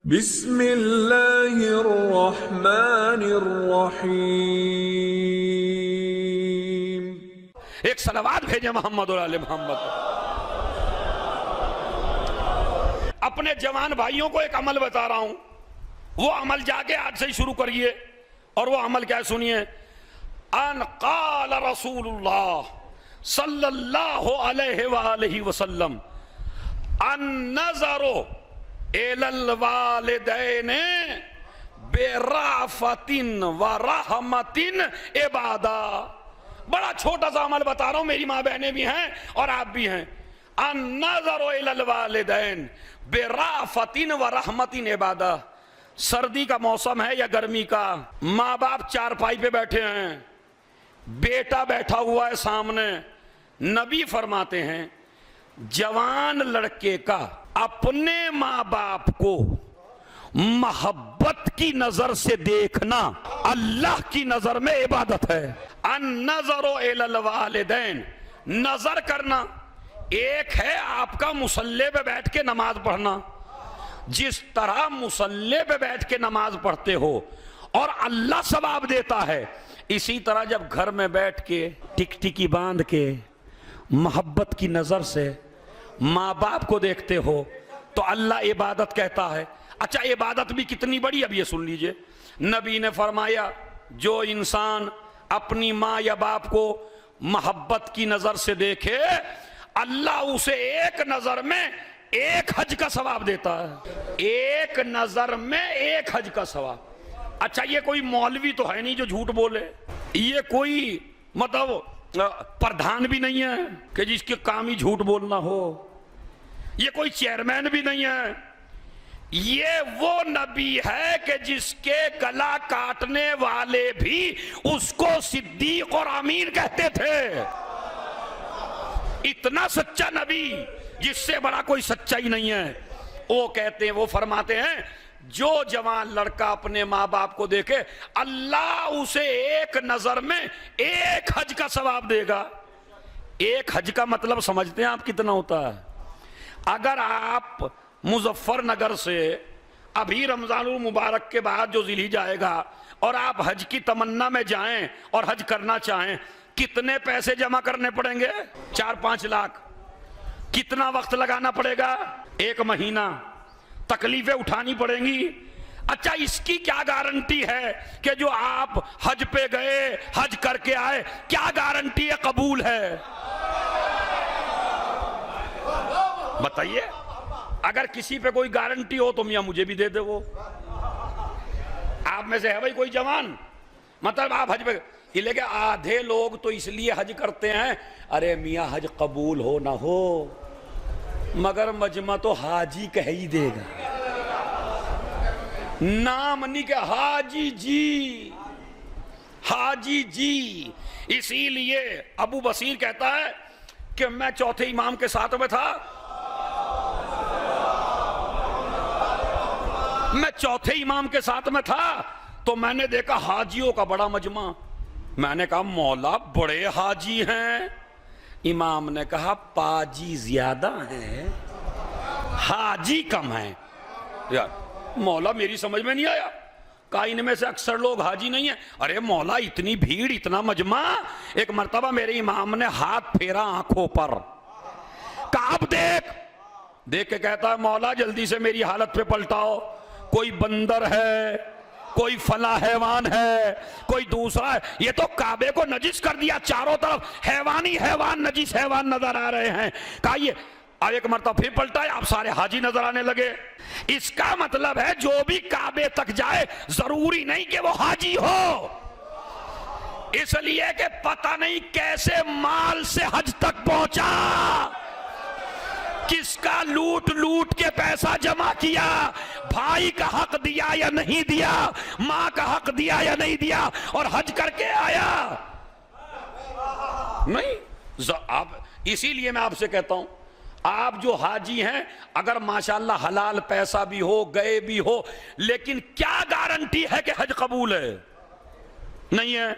बिस्मिल्लाहिर्रहमानिर्रहीम। एक सलावत भेजे मोहम्मद और आले मोहम्मद। अपने जवान भाइयों को एक अमल बता रहा हूं, वो अमल जाके आज से ही शुरू करिए। और वो अमल क्या है सुनिए। अन क़ाल रसूलुल्लाह सल्लल्लाहु अलैहि वसल्लम अन नज़रो इलल वालिदैन बेराफतिन व रहमतिन इबादा। बड़ा छोटा सा अमल बता रहा हूं, मेरी माँ बहनें भी हैं और आप भी हैं। अन नज़रो इलल वालिदैन बेराफतिन व रहमतिन इबादा। सर्दी का मौसम है या गर्मी का, माँ बाप चारपाई पे बैठे हैं, बेटा बैठा हुआ है सामने। नबी फरमाते हैं जवान लड़के का अपने माँ बाप को मोहब्बत की नजर से देखना अल्लाह की नजर में इबादत है। अन नज़रो इलल वालिदैन, नजर करना एक है आपका मुसल्ले पे बैठ के नमाज पढ़ना। जिस तरह मुसल्ले पे बैठ के नमाज पढ़ते हो और अल्लाह सवाब देता है, इसी तरह जब घर में बैठ के टिकटिकी बांध के मोहब्बत की नजर से माँ बाप को देखते हो तो अल्लाह इबादत कहता है। अच्छा, इबादत भी कितनी बड़ी, अब ये सुन लीजिए। नबी ने फरमाया जो इंसान अपनी माँ या बाप को मोहब्बत की नजर से देखे, अल्लाह उसे एक नजर में एक हज का सवाब देता है। एक नजर में एक हज का सवाब। अच्छा, ये कोई मौलवी तो है नहीं जो झूठ बोले, ये कोई मतलब प्रधान भी नहीं है कि जिसके काम ही झूठ बोलना हो, ये कोई चेयरमैन भी नहीं है। ये वो नबी है कि जिसके गला काटने वाले भी उसको सिद्दीक और अमीन कहते थे। इतना सच्चा नबी जिससे बड़ा कोई सच्चा ही नहीं है। वो कहते हैं, वो फरमाते हैं जो जवान लड़का अपने माँ बाप को देखे, अल्लाह उसे एक नजर में एक हज का सवाब देगा। एक हज का मतलब समझते हैं आप कितना होता है? अगर आप मुजफ्फरनगर से अभी रमजानुल मुबारक के बाद जो जिलहिज्जा आएगा और आप हज की तमन्ना में जाएं और हज करना चाहें, कितने पैसे जमा करने पड़ेंगे? 4-5 लाख। कितना वक्त लगाना पड़ेगा? 1 महीना। तकलीफें उठानी पड़ेंगी। अच्छा, इसकी क्या गारंटी है कि जो आप हज पे गए, हज करके आए, क्या गारंटी है कबूल है? बताइए। अगर किसी पे कोई गारंटी हो तो मियां मुझे भी दे दे। वो आप में से है भाई कोई जवान, मतलब आप हज पे, लेकिन आधे लोग तो इसलिए हज करते हैं, अरे मियां हज कबूल हो ना हो, मगर मजमा तो हाजी कह ही देगा। नाम नहीं के हाजी जी, हाजी जी। इसीलिए अबू बसीर कहता है कि मैं चौथे इमाम के साथ में था, मैं चौथे इमाम के साथ में था तो मैंने देखा हाजियों का बड़ा मजमा। मैंने कहा मौला बड़े हाजी हैं। इमाम ने कहा पाजी ज्यादा है, हाजी कम है। यार मौला मेरी समझ में नहीं आया, कहा इनमें से अक्सर लोग हाजी नहीं है। अरे मौला इतनी भीड़, इतना मजमा। एक मर्तबा मेरे इमाम ने हाथ फेरा आंखों पर, कहा अब देख। देख के कहता है मौला जल्दी से मेरी हालत पे पलटाओ, कोई बंदर है, कोई फला हैवान है, कोई दूसरा है। ये तो काबे को नजिस कर दिया, चारों तरफ हैवान ही हैवान, नजिस हैवान नजर आ रहे हैं। कहा ये अब एक मरतबा फिर पलटा, आप सारे हाजी नजर आने लगे। इसका मतलब है जो भी काबे तक जाए जरूरी नहीं कि वो हाजी हो, इसलिए कि पता नहीं कैसे माल से हज तक पहुंचा, किसका लूट लूट के पैसा जमा किया, भाई का हक दिया या नहीं दिया, मां का हक दिया या नहीं दिया, और हज करके आया नहीं। आप, इसीलिए मैं आपसे कहता हूं, आप जो हाजी हैं, अगर माशाल्लाह हलाल पैसा भी हो, गए भी हो, लेकिन क्या गारंटी है कि हज कबूल है? नहीं है।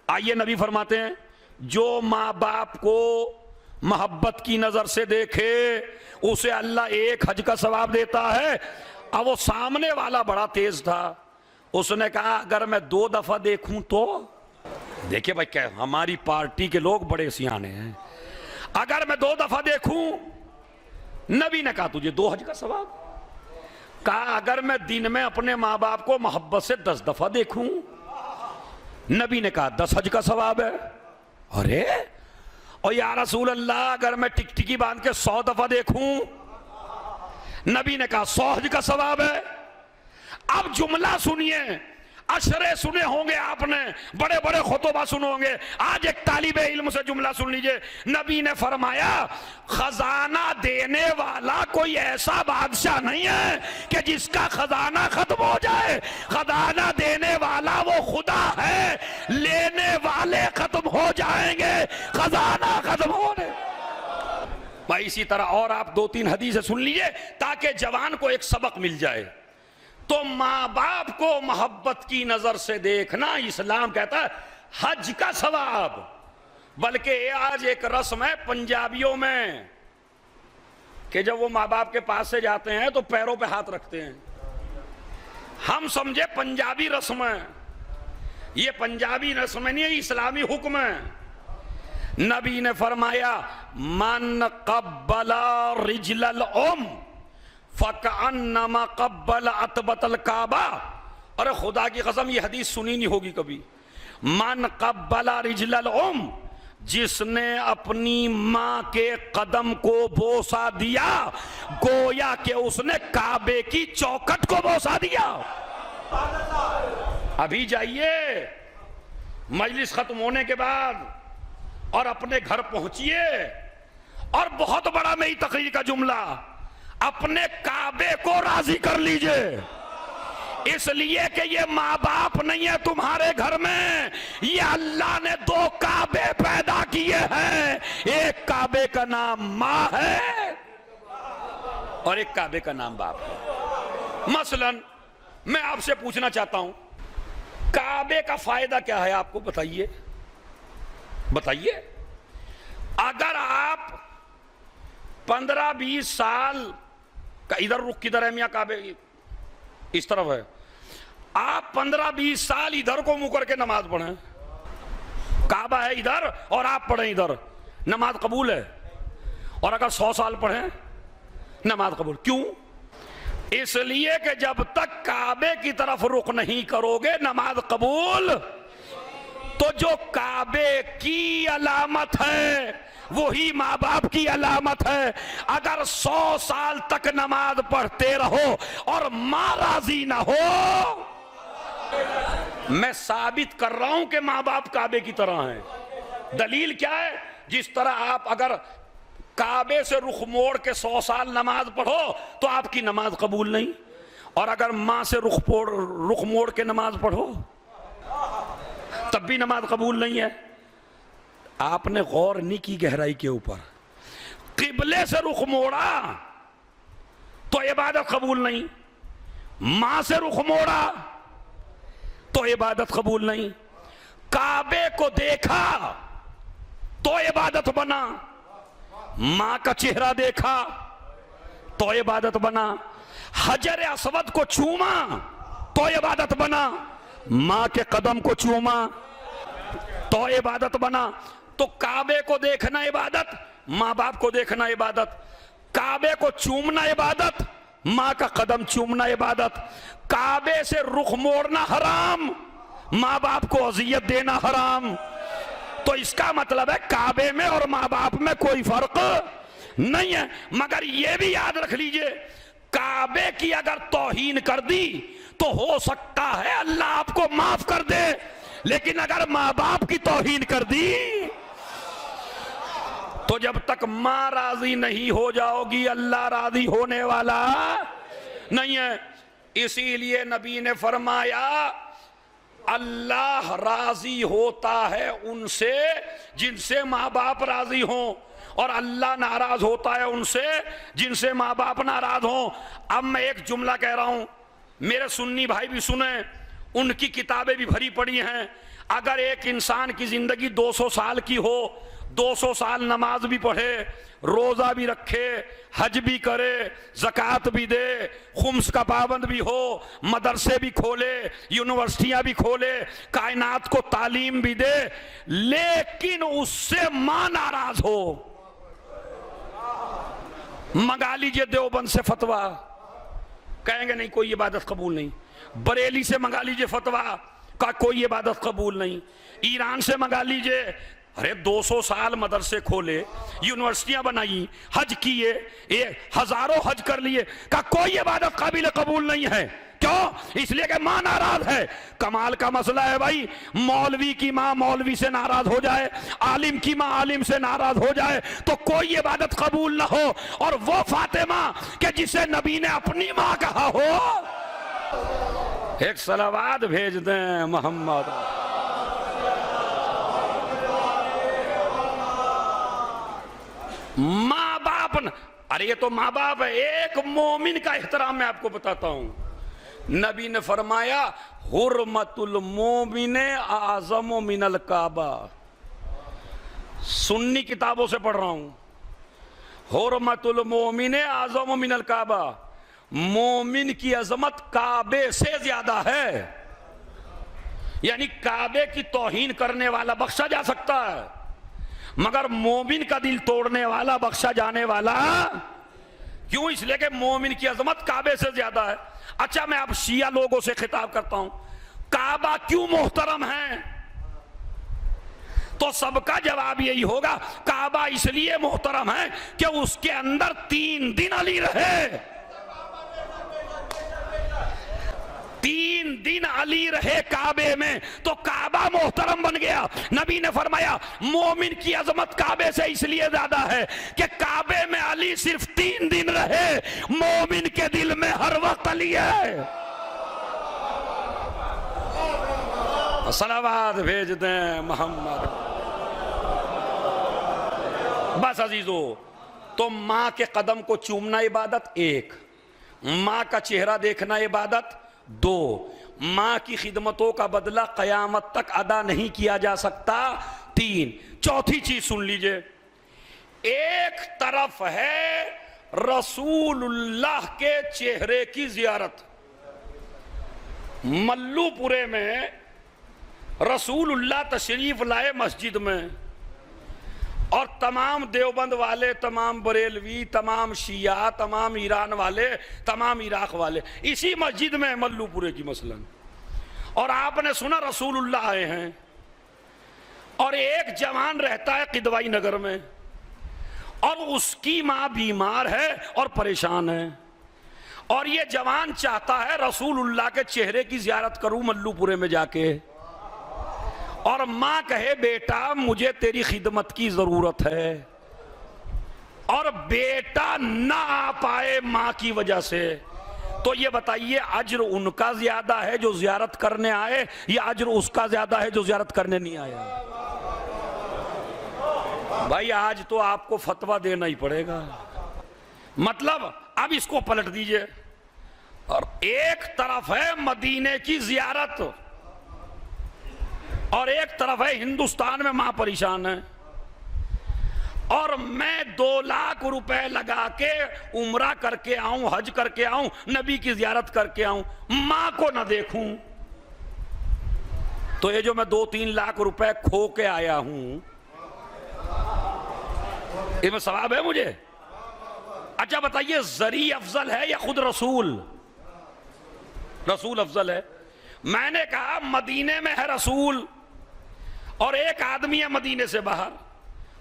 आइए नबी फरमाते हैं जो माँ बाप को मोहब्बत की नजर से देखे उसे अल्लाह एक हज का सवाब देता है। अब वो सामने वाला बड़ा तेज था, उसने कहा अगर मैं 2 दफा देखूं तो। देखिए भाई, क्या हमारी पार्टी के लोग बड़े सियाने हैं। अगर मैं 2 दफा देखूं, नबी ने कहा तुझे 2 हज का सवाब। कहा अगर मैं दिन में अपने माँ बाप को मोहब्बत से 10 दफा देखूं, नबी ने कहा 10 हज का सवाब है। अरे और या रसूल अल्लाह अगर मैं टिकटिकी बांध के 100 दफा देखूं, नबी ने कहा 100 हज का सवाब है। अब जुमला सुनिए, अशरे सुने होंगे आपने, बड़े बड़े खुतबा सुने होंगे, आज एक तालिबे इल्म से जुमला सुन लीजिए। नबी ने फरमाया खजाना देने वाला कोई ऐसा बादशाह नहीं है कि जिसका खजाना खत्म हो जाए। खजाना देने वाला वो खुदा है, लेने वाले खत्म हो जाएंगे, खजाना खत्म होने। भाई इसी तरह और आप 2-3 हदीसें सुन लीजिए ताकि जवान को एक सबक मिल जाए। तो माँ बाप को मोहब्बत की नजर से देखना इस्लाम कहता है हज का सवाब। बल्कि आज एक रस्म है पंजाबियों में कि जब वो माँ बाप के पास से जाते हैं तो पैरों पे हाथ रखते हैं। हम समझे पंजाबी रस्म है, ये पंजाबी रस्म नहीं है, इस्लामी हुक्म है। नबी ने फरमाया मन कब्बला रिजलल उम फकअन्नमा कब्बल अतबतल काबा। अरे खुदा की कसम ये हदीस सुनी नहीं होगी कभी। मन कब्बला रिजलल उम, जिसने अपनी मां के कदम को बोसा दिया गोया कि उसने काबे की चौखट को बोसा दिया। अभी जाइए मजलिस खत्म होने के बाद और अपने घर पहुंचिए और बहुत बड़ा मेरी तकरीर का जुमला, अपने काबे को राजी कर लीजिए। इसलिए कि ये माँ बाप नहीं है तुम्हारे घर में, ये अल्लाह ने 2 काबे पैदा किए हैं। एक काबे का नाम माँ है और एक काबे का नाम बाप है। मसलन मैं आपसे पूछना चाहता हूं, काबे का फायदा क्या है आपको बताइए, बताइए। अगर आप 15-20 साल का, इधर रुख किधर है मियाँ, काबे इस तरफ है, आप 15-20 साल इधर को मुंह करके नमाज पढ़ें, काबा है इधर और आप पढ़ें इधर, नमाज कबूल है। और अगर 100 साल पढ़ें नमाज कबूल। क्यों? इसलिए कि जब तक काबे की तरफ रुख नहीं करोगे नमाज कबूल। तो जो काबे की अलामत है वही माँ बाप की अलामत है। अगर 100 साल तक नमाज पढ़ते रहो और माँ राजी ना हो, मैं साबित कर रहा हूं कि माँ बाप काबे की तरह हैं। दलील क्या है? जिस तरह आप अगर काबे से रुख मोड़ के 100 साल नमाज पढ़ो तो आपकी नमाज कबूल नहीं, और अगर माँ से रुख मोड़ के नमाज पढ़ो तब भी नमाज कबूल नहीं है। आपने गौर नहीं की गहराई के ऊपर। किबले से रुख मोड़ा तो इबादत कबूल नहीं, मां से रुख मोड़ा तो इबादत कबूल नहीं, काबे को देखा तो इबादत बना, मां का चेहरा देखा तो इबादत बना, हजर असवद को चूमा तो इबादत बना, मां के कदम को चूमा तो इबादत बना। तो काबे को देखना इबादत, माँ बाप को देखना इबादत, काबे को चूमना इबादत, माँ का कदम चूमना इबादत, काबे से रुख मोड़ना हराम, माँ बाप को अजियत देना हराम। तो इसका मतलब है काबे में और माँ बाप में कोई फर्क नहीं है। मगर यह भी याद रख लीजिए, काबे की अगर तौहीन कर दी तो हो सकता है अल्लाह आपको माफ कर दे, लेकिन अगर माँ बाप की तौहीन कर दी तो जब तक मां राजी नहीं हो जाओगी अल्लाह राजी होने वाला नहीं है। इसीलिए नबी ने फरमाया अल्लाह राजी होता है उनसे जिनसे माँ बाप राजी हों, और अल्लाह नाराज होता है उनसे जिनसे माँ बाप नाराज हों। अब मैं एक जुमला कह रहा हूं, मेरे सुन्नी भाई भी सुने, उनकी किताबें भी भरी पड़ी हैं। अगर एक इंसान की जिंदगी 200 साल की हो, 200 साल नमाज भी पढ़े, रोजा भी रखे, हज भी करे, ज़कात भी दे, खुम्स का पाबंद भी हो, मदरसे भी खोले, यूनिवर्सिटियां भी खोले, कायनात को तालीम भी दे, लेकिन उससे मां नाराज हो, मंगा लीजिए देवबंद से फतवा, कहेंगे नहीं कोई इबादत कबूल नहीं। बरेली से मंगा लीजिए फतवा, का कोई इबादत कबूल नहीं। ईरान से मंगा लीजिए, अरे 200 साल मदरसे खोले, यूनिवर्सिटियां बनाई, हज किए, ये हजारों हज कर लिए, का कोई इबादत काबिल कबूल नहीं है। क्यों? इसलिए कि मां नाराज है। कमाल का मसला है भाई, मौलवी की मां मौलवी से नाराज हो जाए, आलिम की मां आलिम से नाराज हो जाए तो कोई इबादत कबूल ना हो। और वो फातिमा कि जिसे नबी ने अपनी मां कहा हो, एक सलावात भेज दें मोहम्मद। माँ बाप अरे ये तो माँ बाप है। एक मोमिन का एहतराम मैं आपको बताता हूं। नबी ने फरमाया हुर्मतुल मोमिने आज़म मिनल काबा। सुन्नी किताबों से पढ़ रहा हूं। हुर्मतुल मोमिने आज़म मिनल काबा, मोमिन की अजमत काबे से ज्यादा है। यानी काबे की तौहीन करने वाला बख्शा जा सकता है, मगर मोमिन का दिल तोड़ने वाला बख्शा जाने वाला क्यों? इसलिए कि मोमिन की अजमत काबे से ज्यादा है। अच्छा, मैं अब शिया लोगों से खिताब करता हूं, काबा क्यों मोहतरम है? तो सबका जवाब यही होगा, काबा इसलिए मोहतरम है कि उसके अंदर 3 दिन अली रहे। 3 दिन अली रहे काबे में, तो काबा मोहतरम बन गया। नबी ने फरमाया मोमिन की अजमत काबे से इसलिए ज्यादा है कि काबे में अली सिर्फ 3 दिन रहे, मोमिन के दिल में हर वक्त अली है। सलावात भेज दें मोहम्मद। बस अजीजों, तो मां के कदम को चूमना इबादत 1, मां का चेहरा देखना इबादत 2, मां की खिदमतों का बदला कयामत तक अदा नहीं किया जा सकता 3। चौथी चीज सुन लीजिए, एक तरफ है रसूलुल्लाह के चेहरे की जियारत। मल्लूपुरे में रसूलुल्लाह तशरीफ लाए मस्जिद में, और तमाम देवबंद वाले, तमाम बरेलवी, तमाम शिया, तमाम ईरान वाले, तमाम इराक वाले इसी मस्जिद में मल्लूपुरे की मसलन। और आपने सुना रसूलुल्लाह आए हैं, और एक जवान रहता है किदवाई नगर में, और उसकी मां बीमार है और परेशान है, और ये जवान चाहता है रसूलुल्लाह के चेहरे की जियारत करूं मल्लूपुरे में जाके। और मां कहे बेटा मुझे तेरी खिदमत की जरूरत है, और बेटा ना आ पाए मां की वजह से, तो ये बताइए अज्र उनका ज्यादा है जो जियारत करने आए, या अज्र उसका ज्यादा है जो जियारत करने नहीं आया? भाई आज तो आपको फतवा देना ही पड़ेगा। मतलब अब इसको पलट दीजिए, और एक तरफ है मदीने की जियारत, और एक तरफ है हिंदुस्तान में मां परेशान है, और मैं 2 लाख रुपए लगा के उम्रा करके आऊं, हज करके आऊं, नबी की जियारत करके आऊं, मां को ना देखूं, तो ये जो मैं 2-3 लाख रुपए खो के आया हूं, इसमें सवाब है मुझे? अच्छा बताइए, जरी अफजल है या खुद रसूल? रसूल अफजल है। मैंने कहा मदीने में है रसूल, और एक आदमी है मदीने से बाहर,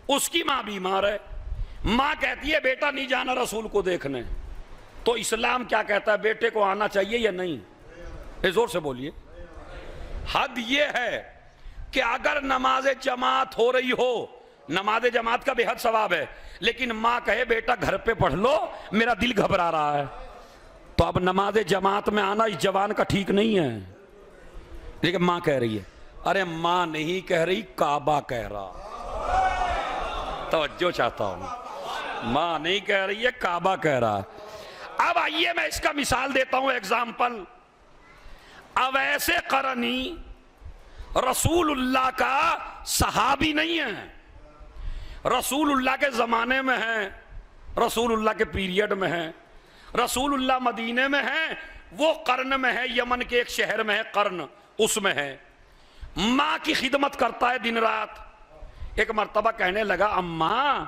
उसकी मां बीमार है, मां कहती है बेटा नहीं जाना रसूल को देखने, तो इस्लाम क्या कहता है, बेटे को आना चाहिए या नहीं? जोर से बोलिए। हद ये है कि अगर नमाज जमात हो रही हो, नमाज जमात का बेहद सवाब है, लेकिन मां कहे बेटा घर पे पढ़ लो मेरा दिल घबरा रहा है, तो अब नमाज जमात में आना इस जवान का ठीक नहीं है। लेकिन मां कह रही है, अरे मां नहीं कह रही, काबा कह रहा। तवज्जो चाहता हूं, मां नहीं कह रही है, काबा कह रहा। अब आइए मैं इसका मिसाल देता हूं, एग्जाम्पल। अब ऐसे करनी रसूलुल्लाह का सहाबी नहीं है, रसूलुल्लाह के ज़माने में है, रसूलुल्लाह के पीरियड में है, रसूलुल्लाह मदीने में है, वो कर्न में है, यमन के एक शहर में है कर्न, उसमें है, माँ की खिदमत करता है दिन रात। एक मर्तबा कहने लगा, अम्मा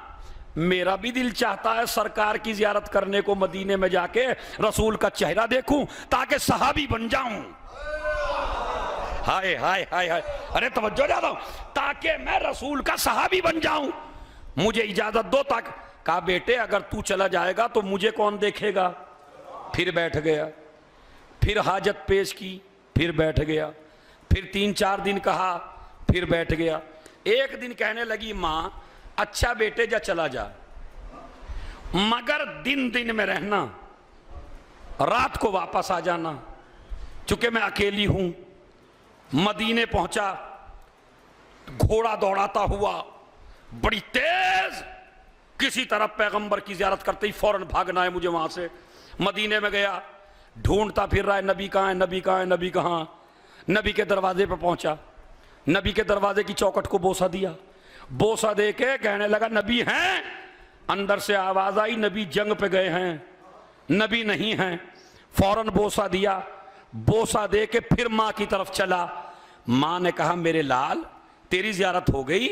मेरा भी दिल चाहता है सरकार की जियारत करने को, मदीने में जाके रसूल का चेहरा देखूं ताकि सहाबी बन जाऊं। हाय हाय हाय हाय, अरे तवज्जो ज्यादा, ताकि मैं रसूल का सहाबी बन जाऊं, मुझे इजाजत दो। ताकि कहा बेटे अगर तू चला जाएगा तो मुझे कौन देखेगा। फिर बैठ गया, फिर हाजत पेश की, फिर बैठ गया, फिर 3-4 दिन कहा, फिर बैठ गया। एक दिन कहने लगी माँ अच्छा बेटे जा चला जा, मगर दिन दिन में रहना, रात को वापस आ जाना, चूंकि मैं अकेली हूं। मदीने पहुंचा, घोड़ा दौड़ाता हुआ बड़ी तेज, किसी तरह पैगंबर की जियारत करते ही फौरन भागना है मुझे वहां से। मदीने में गया, ढूंढता फिर रहा है नबी कहाँ है, नबी कहाँ है, नबी कहाँ। नबी के दरवाजे पे पहुंचा, नबी के दरवाजे की चौखट को बोसा दिया, बोसा दे के कहने लगा नबी हैं। अंदर से आवाज आई नबी जंग पे गए हैं, नबी नहीं हैं। फौरन बोसा दिया, बोसा दे के फिर माँ की तरफ चला। माँ ने कहा मेरे लाल तेरी जियारत हो गई।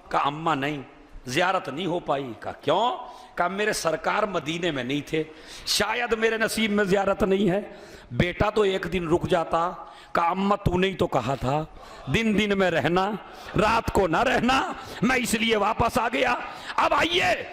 कहा अम्मा नहीं, जियारत नहीं हो पाई। कहा क्यों? कहा मेरे सरकार मदीने में नहीं थे, शायद मेरे नसीब में जियारत नहीं है। बेटा तो एक दिन रुक जाता। कहा अम्मा तूने ही तो कहा था दिन दिन में रहना, रात को ना रहना, मैं इसलिए वापस आ गया। अब आइए,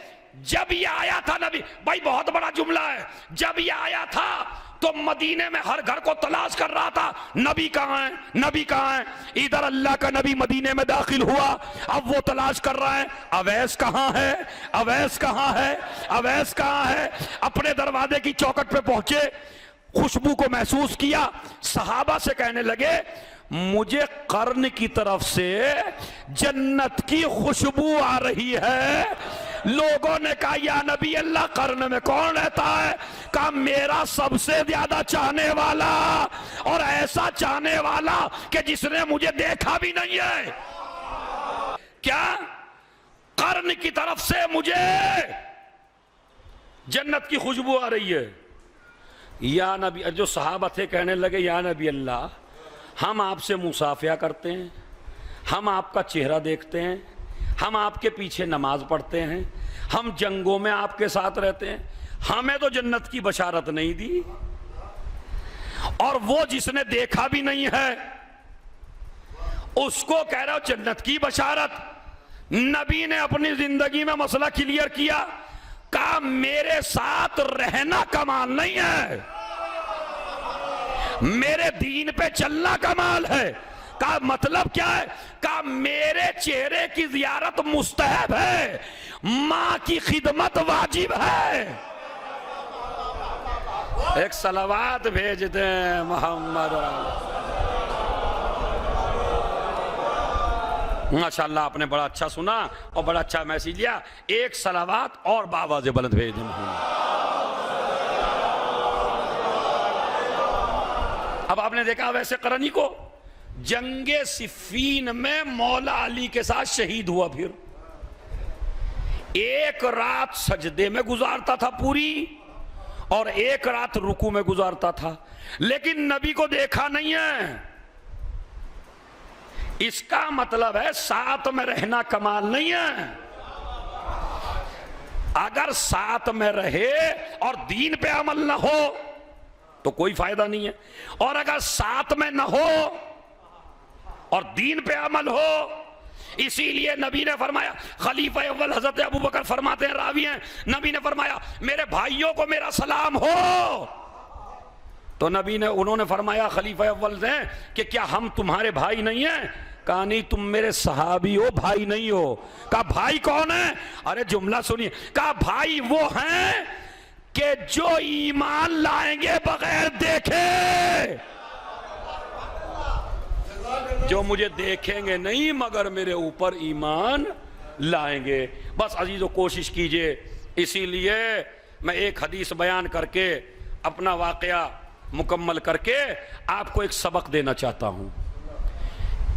जब ये आया था नबी, भाई बहुत बड़ा जुमला है, जब ये आया था तो मदीने में हर घर को तलाश कर रहा था नबी कहाँ है, नबी कहाँ है। इधर अल्लाह का नबी मदीने में दाखिल हुआ, अब वो तलाश कर रहा है अवैस कहाँ है, अवैस कहाँ है, अवैस कहाँ है। अपने दरवाजे की चौखट पे पहुंचे, खुशबू को महसूस किया, सहाबा से कहने लगे मुझे कर्न की तरफ से जन्नत की खुशबू आ रही है। लोगों ने कहा या नबी अल्लाह कर्न में कौन रहता है? कहा मेरा सबसे ज्यादा चाहने वाला, और ऐसा चाहने वाला कि जिसने मुझे देखा भी नहीं है। क्या? कर्न की तरफ से मुझे जन्नत की खुशबू आ रही है। या नबी, जो सहाबा थे कहने लगे या नबी अल्लाह हम आपसे मुसाफिया करते हैं, हम आपका चेहरा देखते हैं, हम आपके पीछे नमाज पढ़ते हैं, हम जंगों में आपके साथ रहते हैं, हमें तो जन्नत की बशारत नहीं दी। और वो जिसने देखा भी नहीं है उसको कह रहे हो जन्नत की बशारत। नबी ने अपनी जिंदगी में मसला क्लियर किया, कहा मेरे साथ रहना कमाल नहीं है, मेरे दीन पे चलना कमाल है। का मतलब क्या है? का मेरे चेहरे की जियारत मुस्तहब है, मां की खिदमत वाजिब है। एक सलावात भेज दे मोहम्मद। माशाअल्लाह आपने बड़ा अच्छा सुना और बड़ा अच्छा मैसेज लिया। एक सलावात और बावाज़े बुलंद भेज दे। अब आपने देखा वैसे करनी को जंगे सिफीन में मौला अली के साथ शहीद हुआ, फिर एक रात सजदे में गुजारता था पूरी और एक रात रुकू में गुजारता था, लेकिन नबी को देखा नहीं है। इसका मतलब है साथ में रहना कमाल नहीं है। अगर साथ में रहे और दीन पे अमल ना हो तो कोई फायदा नहीं है, और अगर साथ में ना हो और दीन पे अमल हो, इसीलिए नबी ने फरमाया, खलीफा अव्वल हजरत अबू बकर फरमाते हैं, रावी हैं, नबी ने फरमाया मेरे भाइयों को मेरा सलाम हो। तो नबी ने, उन्होंने फरमाया खलीफा अव्वल से कि क्या हम तुम्हारे भाई नहीं हैं? कहा नहीं, तुम मेरे सहाबी हो, भाई नहीं हो। कहा भाई कौन है? अरे जुमला सुनिए। कहा भाई वो हैं कि जो ईमान लाएंगे बगैर देखे, जो मुझे देखेंगे नहीं मगर मेरे ऊपर ईमान लाएंगे। बस अजीजों कोशिश कीजिए। इसीलिए मैं एक हदीस बयान करके अपना वाकया मुकम्मल करके आपको एक सबक देना चाहता हूं।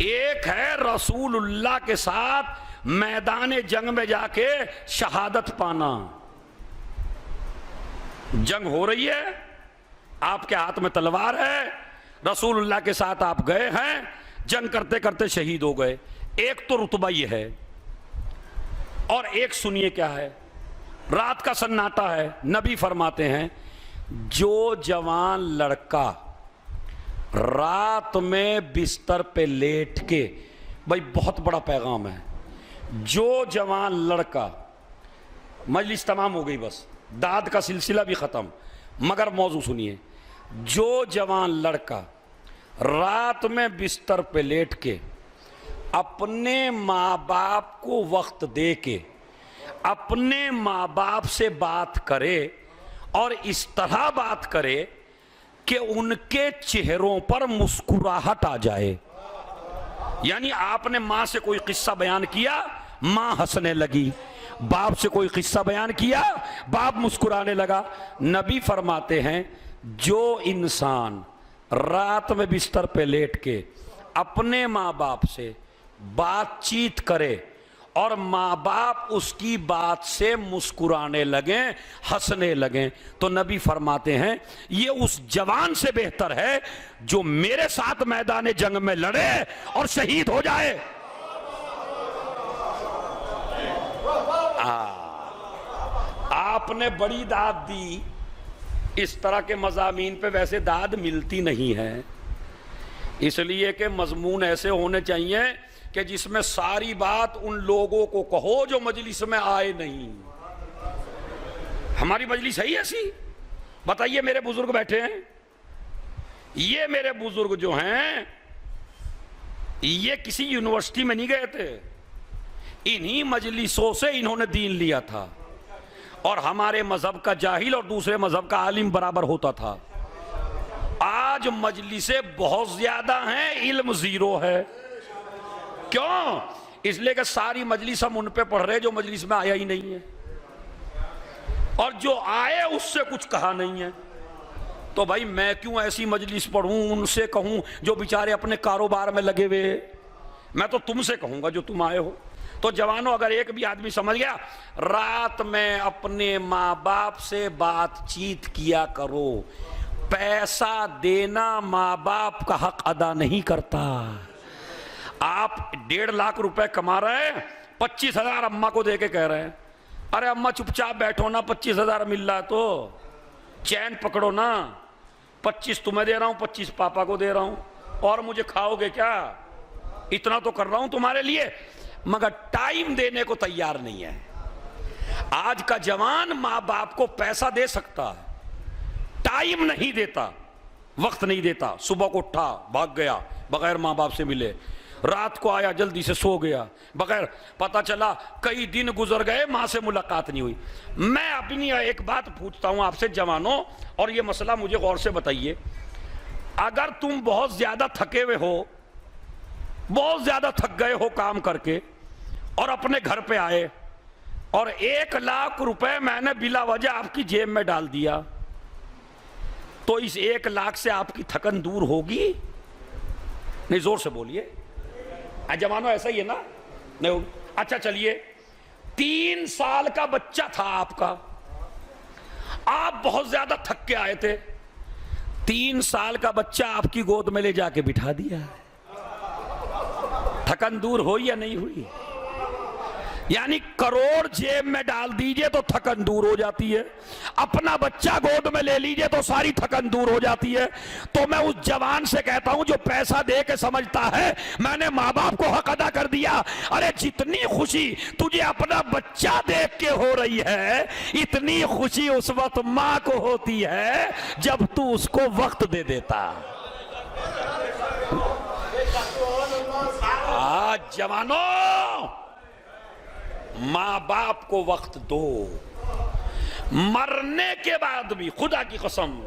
एक है रसूलुल्लाह के साथ मैदान जंग में जाके शहादत पाना। जंग हो रही है, आपके हाथ में तलवार है, रसूलुल्लाह के साथ आप गए हैं, जंग करते करते शहीद हो गए। एक तो रुतबा ये है, और एक सुनिए क्या है, रात का सन्नाटा है, नबी फरमाते हैं जो जवान लड़का रात में बिस्तर पे लेट के, भाई बहुत बड़ा पैगाम है, जो जवान लड़का, मजलिस तमाम हो गई बस, दाद का सिलसिला भी खत्म, मगर मौजू सुनिए, जो जवान लड़का रात में बिस्तर पे लेट के अपने माँ बाप को वक्त दे के अपने माँ बाप से बात करे और इस तरह बात करे कि उनके चेहरों पर मुस्कुराहट आ जाए। यानी आपने माँ से कोई किस्सा बयान किया, माँ हंसने लगी, बाप से कोई किस्सा बयान किया, बाप मुस्कुराने लगा। नबी फरमाते हैं जो इंसान रात में बिस्तर पे लेट के अपने माँ बाप से बातचीत करे और माँ बाप उसकी बात से मुस्कुराने लगे, हंसने लगे, तो नबी फरमाते हैं ये उस जवान से बेहतर है जो मेरे साथ मैदान जंग में लड़े और शहीद हो जाए। आपने बड़ी दाद दी। इस तरह के मज़ामीन पे वैसे दाद मिलती नहीं है, इसलिए कि मजमून ऐसे होने चाहिए कि जिसमें सारी बात उन लोगों को कहो जो मजलिस में आए नहीं। हमारी मजलिस है ही ऐसी। बताइए, मेरे बुजुर्ग बैठे हैं, ये मेरे बुजुर्ग जो हैं ये किसी यूनिवर्सिटी में नहीं गए थे, इन्हीं मजलिसों से इन्होंने दीन लिया था, और हमारे मजहब का जाहिल और दूसरे मजहब का आलिम बराबर होता था। आज मजलिसें बहुत ज्यादा हैं, इल्म जीरो है। क्यों? इसलिए कि सारी मजलिस हम उन पे पढ़ रहे जो मजलिस में आया ही नहीं है, और जो आए उससे कुछ कहा नहीं है। तो भाई मैं क्यों ऐसी मजलिस पढ़ूं, उनसे कहूं जो बेचारे अपने कारोबार में लगे हुए। मैं तो तुमसे कहूंगा जो तुम आए हो। तो जवानों, अगर एक भी आदमी समझ गया, रात में अपने माँ बाप से बातचीत किया करो। पैसा देना माँ बाप का हक अदा नहीं करता। आप 1.5 लाख रुपए कमा रहे हैं, 25,000 अम्मा को दे के कह रहे हैं अरे अम्मा चुपचाप बैठो ना, 25,000 मिल रहा है तो चैन पकड़ो ना, 25 तुम्हें दे रहा हूं, 25 पापा को दे रहा हूं, और मुझे खाओगे क्या? इतना तो कर रहा हूं तुम्हारे लिए, मगर टाइम देने को तैयार नहीं है। आज का जवान माँ बाप को पैसा दे सकता है, टाइम नहीं देता, वक्त नहीं देता। सुबह को उठा भाग गया बगैर माँ बाप से मिले, रात को आया जल्दी से सो गया बगैर, पता चला कई दिन गुजर गए, माँ से मुलाकात नहीं हुई। मैं अपनी एक बात पूछता हूं आपसे जवानों, और ये मसला मुझे गौर से बताइए। अगर तुम बहुत ज्यादा थके हुए हो, बहुत ज्यादा थक गए हो काम करके, और अपने घर पे आए और 1 लाख रुपए मैंने बिला वजह आपकी जेब में डाल दिया, तो इस 1 लाख से आपकी थकन दूर होगी? नहीं, जोर से बोलिए। जवानों ऐसा ही है ना? नहीं होगी। अच्छा चलिए, 3 साल का बच्चा था आपका, आप बहुत ज्यादा थक के आए थे, 3 साल का बच्चा आपकी गोद में ले जाके बिठा दिया, थकन दूर हुई या नहीं हुई? यानी करोड़ जेब में डाल दीजिए तो थकन दूर हो जाती है, अपना बच्चा गोद में ले लीजिए तो सारी थकन दूर हो जाती है। तो मैं उस जवान से कहता हूं जो पैसा दे के समझता है मैंने माँ बाप को हक अदा कर दिया, अरे जितनी खुशी तुझे अपना बच्चा देख के हो रही है, इतनी खुशी उस वक्त माँ को होती है जब तू उसको वक्त दे देता। आज जवानों, माँ बाप को वक्त दो। मरने के बाद भी, खुदा की कसम,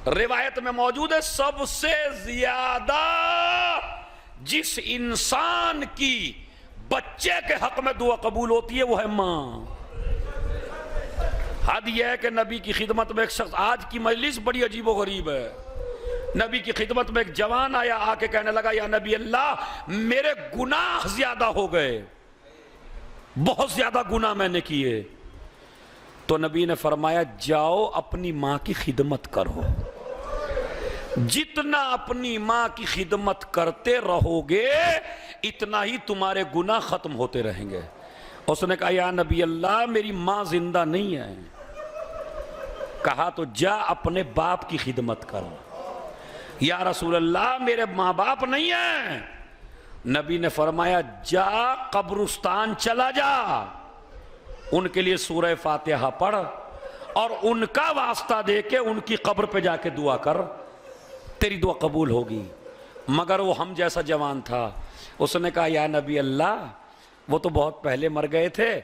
रिवायत में मौजूद है, सबसे ज्यादा जिस इंसान की बच्चे के हक में दुआ कबूल होती है वो है माँ। हद यह है कि नबी की खिदमत में एक शख्स, आज की मजलिस बड़ी अजीबो गरीब है, नबी की खिदमत में एक जवान आया, आके कहने लगा या नबी अल्लाह मेरे गुनाह ज्यादा हो गए, बहुत ज्यादा गुनाह मैंने किए। तो नबी ने फरमाया जाओ अपनी मां की खिदमत करो, जितना अपनी मां की खिदमत करते रहोगे इतना ही तुम्हारे गुनाह खत्म होते रहेंगे। उसने कहा या नबी अल्लाह मेरी मां जिंदा नहीं है। कहा तो जा अपने बाप की खिदमत करो। या रसूल अल्लाह मेरे माँ बाप नहीं है। नबी ने फरमाया जा कब्रिस्तान चला जा, उनके लिए सूरह फातिहा पढ़ और उनका वास्ता दे के उनकी कब्र पे जाके दुआ कर, तेरी दुआ कबूल होगी। मगर वो हम जैसा जवान था, उसने कहा या नबी अल्लाह वो तो बहुत पहले मर गए थे,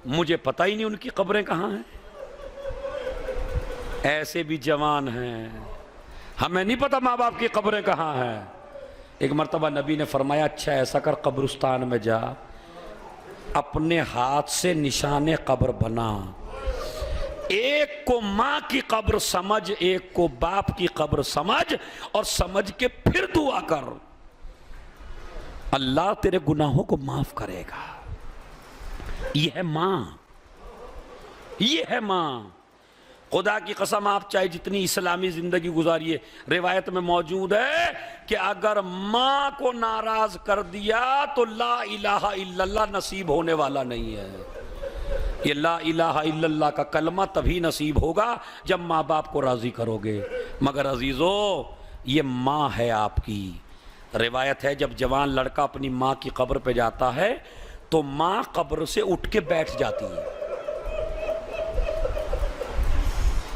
मुझे पता ही नहीं उनकी कब्रें कहाँ हैं। ऐसे भी जवान हैं, हमें नहीं पता माँ बाप की कब्रें कहाँ हैं। एक मर्तबा नबी ने फरमाया अच्छा ऐसा कर कब्रिस्तान में जा, अपने हाथ से निशाने कब्र बना, एक को माँ की कब्र समझ, एक को बाप की कब्र समझ, और समझ के फिर दुआ कर, अल्लाह तेरे गुनाहों को माफ करेगा। ये है माँ, ये है माँ। खुदा की कसम आप चाहे जितनी इस्लामी जिंदगी गुजारिए, रिवायत में मौजूद है कि अगर माँ को नाराज कर दिया तो ला इलाहा इल्लल्लाह नसीब होने वाला नहीं है। ये ला इलाहा इल्लल्लाह का कलमा तभी नसीब होगा जब माँ बाप को राजी करोगे। मगर अजीजो ये माँ है आपकी। रिवायत है जब जवान लड़का अपनी माँ की कब्र पे जाता है तो माँ कब्र से उठ के बैठ जाती है।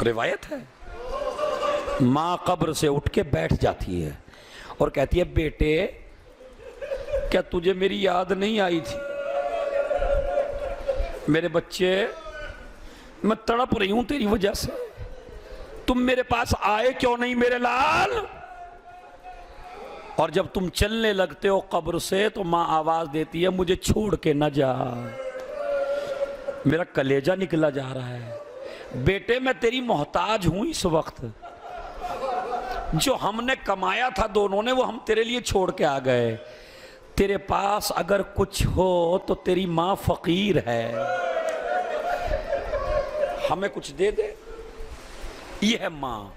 रिवायत है माँ कब्र से उठ के बैठ जाती है और कहती है बेटे क्या तुझे मेरी याद नहीं आई थी? मेरे बच्चे मैं तड़प रही हूं तेरी वजह से, तुम मेरे पास आए क्यों नहीं मेरे लाल? और जब तुम चलने लगते हो कब्र से तो माँ आवाज देती है मुझे छोड़ के न जा, मेरा कलेजा निकला जा रहा है। बेटे मैं तेरी मोहताज हूं इस वक्त, जो हमने कमाया था दोनों ने वो हम तेरे लिए छोड़ के आ गए। तेरे पास अगर कुछ हो तो तेरी माँ फकीर है, हमें कुछ दे दे। ये है माँ।